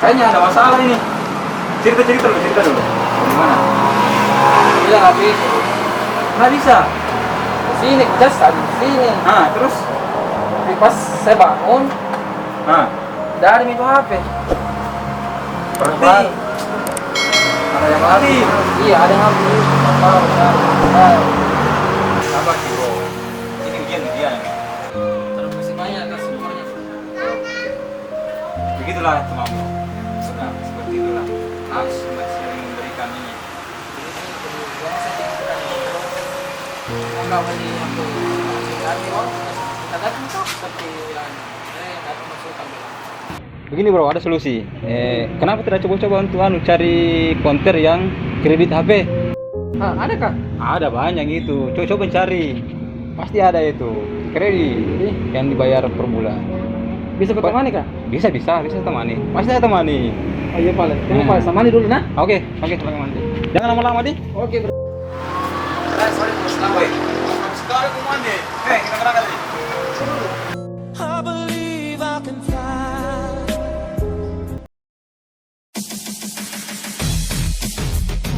Kayaknya ada masalah ini. Cerita dulu. Gimana? Bilang nggak bisa. Nggak bisa. Sini, just ada di sini. Terus? Tapi pas saya bangun, dari itu HP. Berarti Ada yang mati. Iya, ada yang mati. sabar sih bro. Ini ujian. Terus masih banyak kan semuanya. Begitulah temanmu. Sudah seperti itulah. Harus sering memberikan ini. Enggak beli untuk ganti uang. Kita datang tuh seperti yang datang masuk ambil. Begini bro, ada solusi. Kenapa tidak coba-coba untuk cari konter yang kredit HP? Ada kah? Ada banyak itu. Coba cari. Pasti ada itu. Kredit yang dibayar per bulan. Bisa bertemani kah? Bisa temani. Pasti saya temani. Oh iya Pak. Tunggu Pak, samani dulu nah. Oke, teman-teman. Jangan lama-lama di. Oke bro. Sorry bos, Sekarang kemana? Kita berangkat nih. I believe I can fly.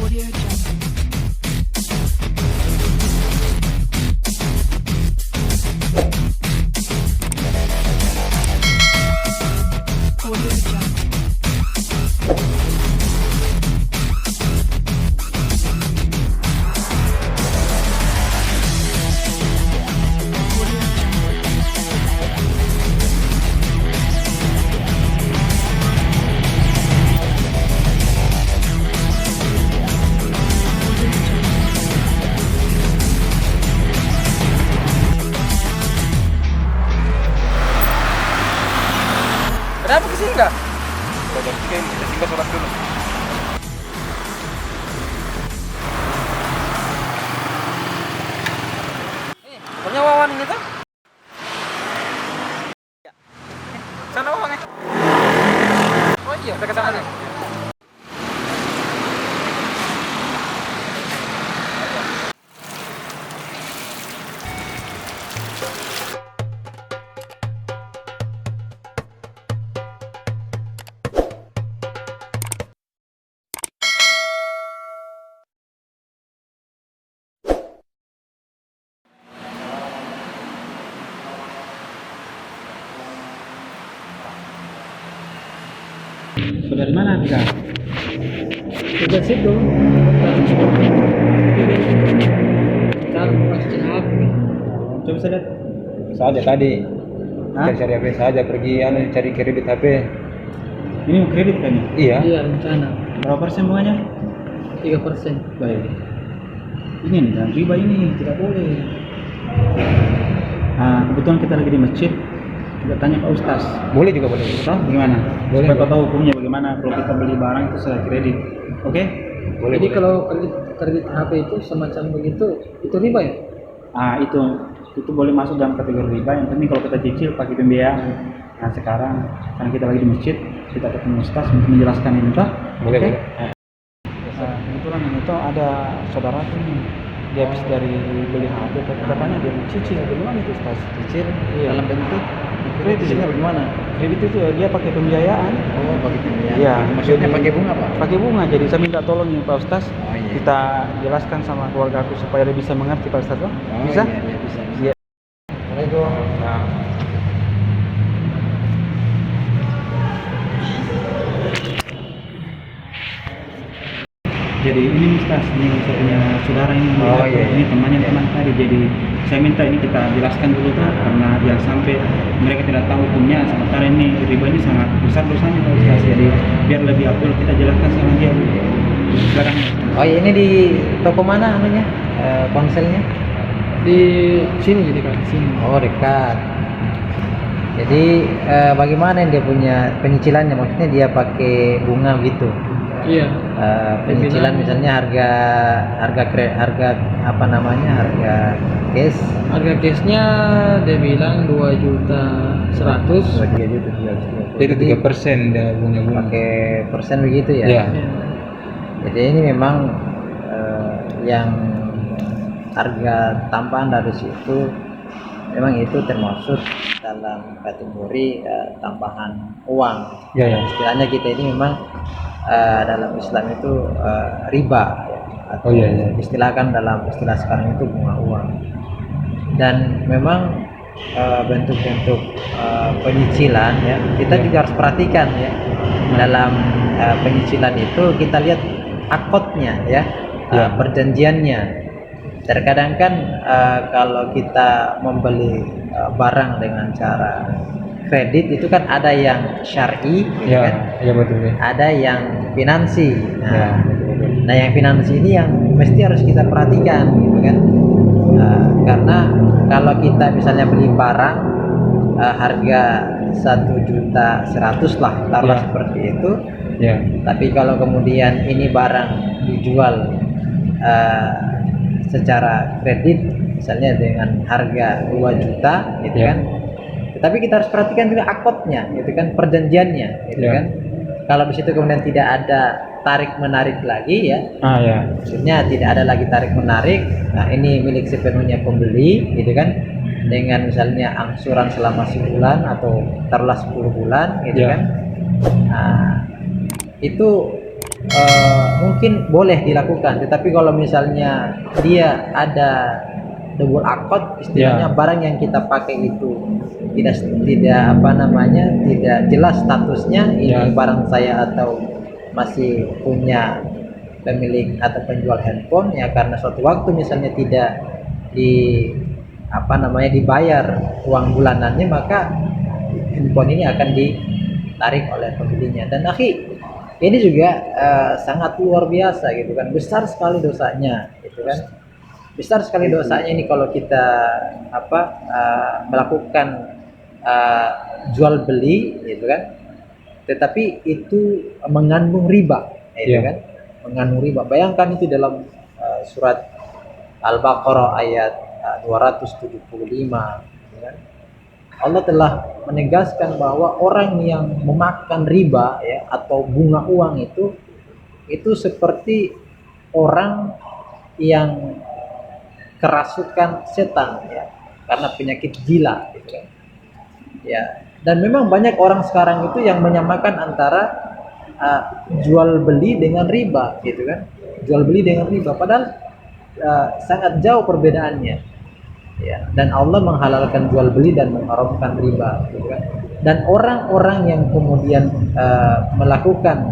Audio Jungle. Audio Jungle. Kenapa kesini enggak? Kita tinggal sholat dulu. Punya wawan ini tuh? Sana uangnya. Oh iya, kita ke sana nih. Dari mana Tika? Sudah situ. Sekarang mau cuci HP. Coba saya lihat. Saja tadi. Cari HP saja pergi cari kredit HP. Ini mau kredit kan? Iya. Iya, rencana Berapa persen bunganya? 3%. Baik. Ini nih, dan riba ini tidak boleh. Kebetulan kita lagi di masjid. Kita tanya Pak Ustaz. Boleh juga boleh. Tahu gimana? Boleh. Supaya tahu hukumnya bagaimana kalau kita beli barang itu secara kredit. Oke? Boleh. Jadi kalau kredit HP itu semacam begitu, itu riba ya? Itu boleh masuk dalam kategori riba. Yang penting kalau kita cicil pakai pembiayaan. Nah sekarang karena kita lagi di masjid, kita ketemu Ustaz untuk menjelaskan ini, tak? Boleh. Okay? Kebetulan itu ada saudara ini. Dia habis dari beli HP, katanya dia cicil. Bagaimana itu Ustaz? Cicil? Iya. Dalam bentuk kredit. Cicilnya bagaimana? Kredit itu dia pakai pembiayaan. Oh, pakai pembiayaan. Iya. Maksudnya pakai bunga Pak? Pakai bunga. Jadi saya minta tolong nih Pak Ustaz. Oh, iya. Kita jelaskan sama keluarga aku supaya dia bisa mengerti Pak Ustaz. Oh, bisa? Iya, bisa. Iya. Assalamualaikum. Nah. Jadi ini Ustaz, ini saya punya saudara ini, Oh, iya. ini temannya teman tadi. Jadi saya minta ini kita jelaskan dulu Pak, karena jangan sampai mereka tidak tahu hukumnya. Sementara ini riba ini sangat besar dosanya Pak Ustaz. Jadi biar lebih afdol kita jelaskan sama dia. Silakan. Oh iya, ini di toko mana anunya? Ponselnya? Di sini jadi kan sini. Oh, dekat. Jadi bagaimana dia punya penyicilannya? Maksudnya dia pakai bunga gitu. Iya. Penyicilan misalnya harga apa namanya? Harga cash Harga case-nya dia bilang 2.100.000. 2 juta jual. Itu 3% dia punya bunga. Pakai persen begitu ya? Iya. Iya. Jadi ini memang yang harga tambahan dari situ memang itu termasuk dalam kategori tambahan uang. Iya, iya. Istilahnya kita ini memang dalam Islam itu riba ya, atau Oh, iya, iya. istilahkan dalam istilah sekarang itu bunga uang. Dan memang bentuk-bentuk penyicilan ya kita Iya. juga harus perhatikan ya. Dalam penyicilan itu kita lihat akotnya ya, Iya. perjanjiannya. Terkadang kan kalau kita membeli barang dengan cara kredit itu kan ada yang syar'i, gitu Iya, kan? iya betul ya. Ada yang finansi. Nah, Iya, betul. nah yang finansi ini yang mesti harus kita perhatikan, gitu kan? Karena kalau kita misalnya beli barang harga 1.100.000 lah, taruhlah Iya. seperti itu. Iya. Tapi kalau kemudian ini barang dijual secara kredit, misalnya dengan harga 2 juta, gitu Iya. kan? Tapi kita harus perhatikan juga akotnya, gitu kan, perjanjiannya, gitu Iya. kan. Kalau di situ kemudian tidak ada tarik menarik lagi ya, Ah ya. maksudnya tidak ada lagi tarik menarik. Nah ini milik sepenuhnya pembeli, gitu kan, dengan misalnya angsuran selama sebulan atau taruhlah 10 bulan, gitu Iya. kan. Nah itu mungkin boleh dilakukan, tetapi kalau misalnya dia ada double akad, istilahnya barang yang kita pakai itu tidak apa namanya, tidak jelas statusnya ini Ya. barang saya atau masih punya pemilik atau penjual handphone ya, karena suatu waktu misalnya tidak di apa namanya dibayar uang bulanannya, maka handphone ini akan ditarik oleh pembelinya. Dan ini juga sangat luar biasa, gitu kan, besar sekali dosanya, gitu kan, besar sekali dosanya ini kalau kita melakukan jual beli, gitu kan, tetapi itu mengandung riba, gitu Iya. kan, mengandung riba. Bayangkan itu dalam surat Al-Baqarah ayat 275, gitu kan. Allah telah menegaskan bahwa orang yang memakan riba ya atau bunga uang itu seperti orang yang kerasukan setan ya, karena penyakit gila, gitu kan. Ya, dan memang banyak orang sekarang itu yang menyamakan antara jual beli dengan riba, gitu kan. Jual beli dengan riba padahal sangat jauh perbedaannya. Ya, dan Allah menghalalkan jual beli dan mengharamkan riba, gitu kan. Dan orang-orang yang kemudian melakukan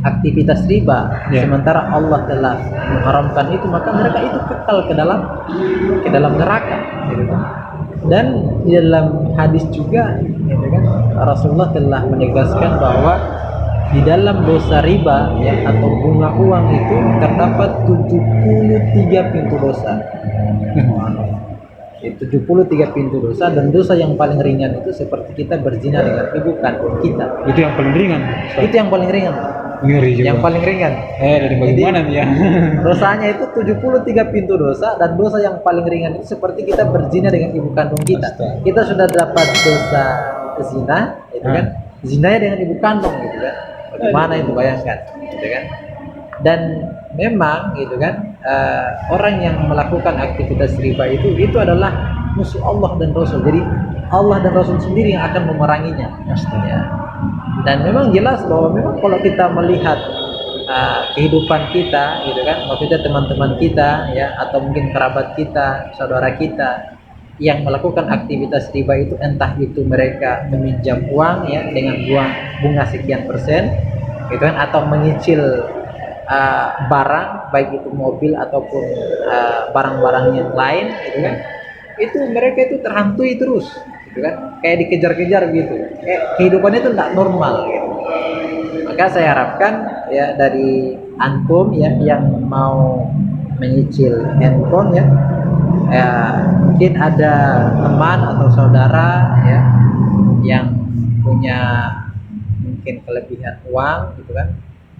aktivitas riba Ya. sementara Allah telah mengharamkan itu, maka mereka itu kekal ke dalam neraka, gitu kan. Dan di dalam hadis juga, gitu kan, Rasulullah telah menegaskan bahwa di dalam dosa riba ya atau bunga uang itu terdapat 73 pintu dosa. 73 pintu dosa, dan dosa yang paling ringan itu seperti kita berzina dengan ibu kandung kita. Itu yang paling ringan. Itu yang paling ringan. Ngeri juga. Yang paling ringan. Dari bagaimana nih ya? Dosanya itu 73 pintu dosa, dan dosa yang paling ringan itu seperti kita berzina dengan ibu kandung kita. Astaga. Kita sudah dapat dosa zina, itu kan, zinanya dengan ibu kandung, gitu kan. Bagaimana itu, bayangkan, gitu kan. Dan memang, gitu kan, orang yang melakukan aktivitas riba itu adalah musuh Allah dan Rasul. Jadi Allah dan Rasul sendiri yang akan memeranginya. Ya. Dan memang jelas bahwa memang kalau kita melihat kehidupan kita, gitu kan, maksudnya teman-teman kita ya, atau mungkin kerabat kita, saudara kita yang melakukan aktivitas riba itu, entah itu mereka meminjam uang ya dengan bunga sekian persen, gitu kan, atau menyicil barang, baik itu mobil ataupun barang-barang yang lain, gitu kan, itu mereka itu terhantui terus, gitu kan, kayak dikejar-kejar gitu, kayak kehidupannya itu nggak normal, gitu. Maka saya harapkan ya dari antum ya yang mau menyicil handphone ya, mungkin ada teman atau saudara ya yang punya mungkin kelebihan uang, gitu kan,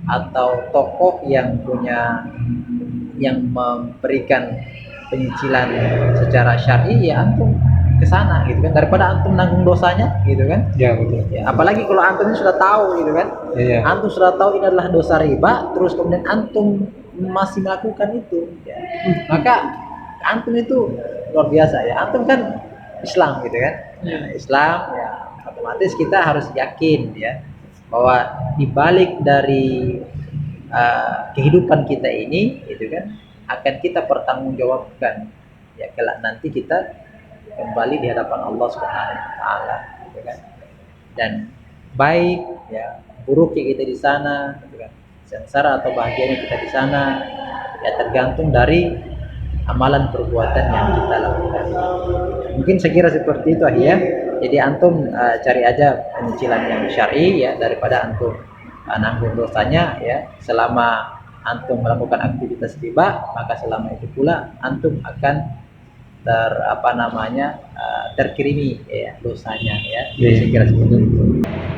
atau tokoh yang memberikan penyicilan secara syar'i, ya antum ke sana, gitu kan, daripada antum nanggung dosanya, gitu kan. Ya betul. Ya, apalagi kalau antum sudah tahu, gitu kan, Iya. antum sudah tahu ini adalah dosa riba, terus kemudian antum masih melakukan itu, ya, maka antum itu luar biasa ya. Antum kan Islam, gitu kan. Nah, Islam ya, otomatis kita harus yakin ya bahwa dibalik dari kehidupan kita ini, gitu kan, akan kita pertanggungjawabkan ya kelak nanti kita kembali di hadapan Allah Subhanahu wa taala, gitu kan. Dan baik ya buruknya kita di sana, gitu kan, sengsara atau bahagianya kita di sana ya tergantung dari amalan perbuatan yang kita lakukan. Mungkin saya kira seperti itu ya. Jadi antum cari aja penyicilan yang syar'i ya, daripada antum nanggung dosanya ya. Selama antum melakukan aktivitas riba, maka selama itu pula antum akan terkirimi ya dosanya ya. Jadi saya kira seperti itu.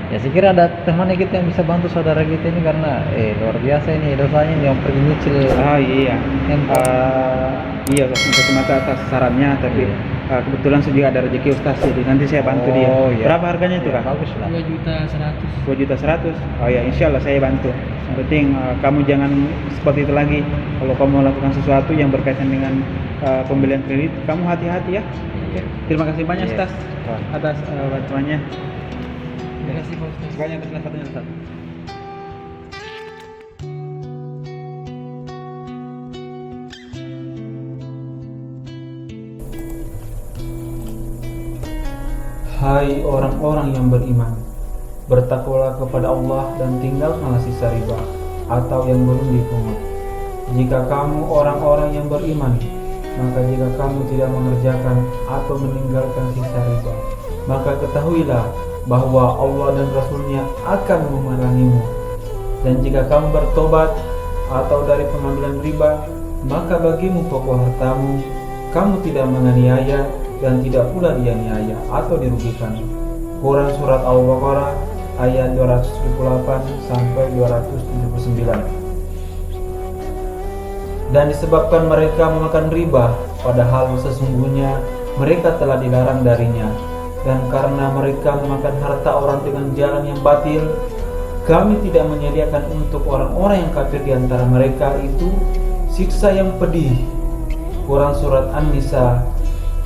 Ya saya kira ada temannya kita yang bisa bantu saudara kita ini, karena luar biasa ini dosanya yang pergi nyicil. Iya. Iya, terima kasih atas sarannya, tapi kebetulan saya juga ada rezeki Ustaz, jadi nanti saya bantu dia. Iya. Berapa harganya itu, Kak? Bagus lah. 2.100.000. 2.100.000. Oh ya, insya Allah saya bantu. Yang penting kamu jangan seperti itu lagi. Kalau kamu melakukan sesuatu yang berkaitan dengan pembelian kredit, kamu hati-hati ya. Oke. Terima kasih banyak Iya. Ustaz atas bantuannya. Terima kasih Pak Ustaz. Banyak atas satunya Ustaz. Hai orang-orang yang beriman, bertakwalah kepada Allah dan tinggalkanlah sisa riba atau yang belum dipungut. Jika kamu orang-orang yang beriman, maka jika kamu tidak mengerjakan atau meninggalkan sisa riba, maka ketahuilah bahwa Allah dan Rasul-Nya akan memerangimu. Dan jika kamu bertobat atau dari pengambilan riba, maka bagimu pokok hartamu, kamu tidak menganiaya dan tidak pula dianiaya atau dirugikan. Quran Surat Al-Baqarah ayat 278 sampai 279. Dan disebabkan mereka memakan riba, padahal sesungguhnya mereka telah dilarang darinya, dan karena mereka memakan harta orang dengan jalan yang batil, kami tidak menyediakan untuk orang-orang yang kafir di antara mereka itu siksa yang pedih. Quran Surat An-Nisa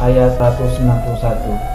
ayat 161.